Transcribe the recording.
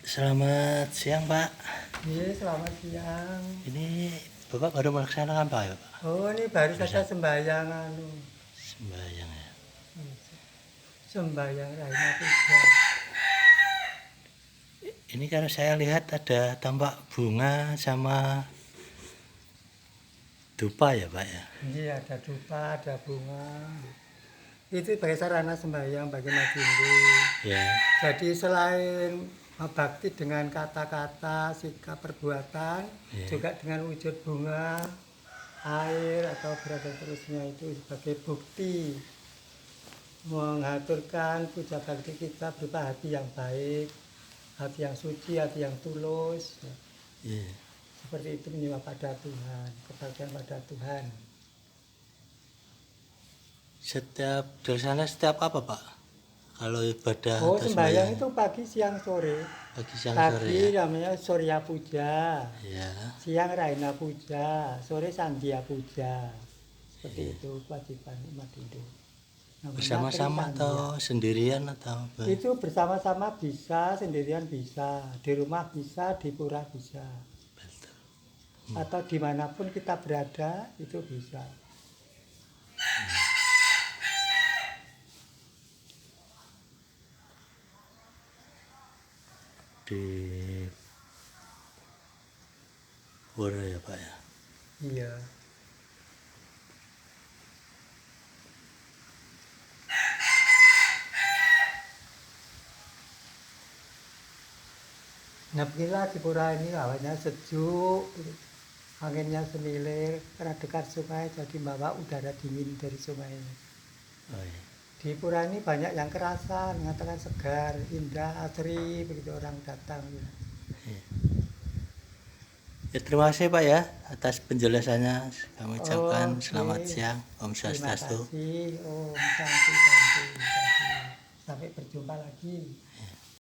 Selamat siang, Pak. Iya, selamat siang. Ini Bapak baru melaksanakan apa ya, Pak? Oh, ini baru saja Barusan sembahyang sembahyang ya. sembahyang Raina Puja. Ini kan saya lihat ada tampak bunga sama dupa ya, Pak ya. Iya, ada dupa, ada bunga. Itu sebagai sarana sembahyang bagi Madindi. Ya, Jadi selain bakti dengan kata-kata, sikap, perbuatan, ya. juga dengan wujud bunga, air atau berat dan seterusnya itu sebagai bukti mengaturkan puja bakti kita berupa hati yang baik, hati yang suci, hati yang tulus. Ya. Seperti itu menyembah pada Tuhan, kebaktian pada Tuhan. Setiap dari sana setiap apa, Pak? Kalau ibadah Oh, atau sembahyang sembahyang itu pagi, siang, sore. pagi siang sore Pagi ya. namanya Surya Puja, Ya, siang Raina Puja, sore Sandhya Puja. Seperti ya. itu kewajiban umat Hindu. Namanya Bersama-sama Trisandhya. atau sendirian atau apa? Itu bersama-sama bisa, sendirian bisa, di rumah bisa, di pura bisa, Betul. atau dimanapun kita berada itu bisa. Di pura ya, Pak ya. Iya. Nah, beginilah di pura ini hawanya sejuk, anginnya semilir, karena dekat sungai jadi bawa udara dingin dari sungai ini. Oh, iya. Di pura ini banyak yang kerasan, mengatakan segar, indah, asri, begitu orang datang. Ya, terima kasih Pak ya atas penjelasannya. Kami ucapkan selamat Oke, siang. Om terima Swastiastu. kasih. Om Santi Santi. Sampai berjumpa lagi.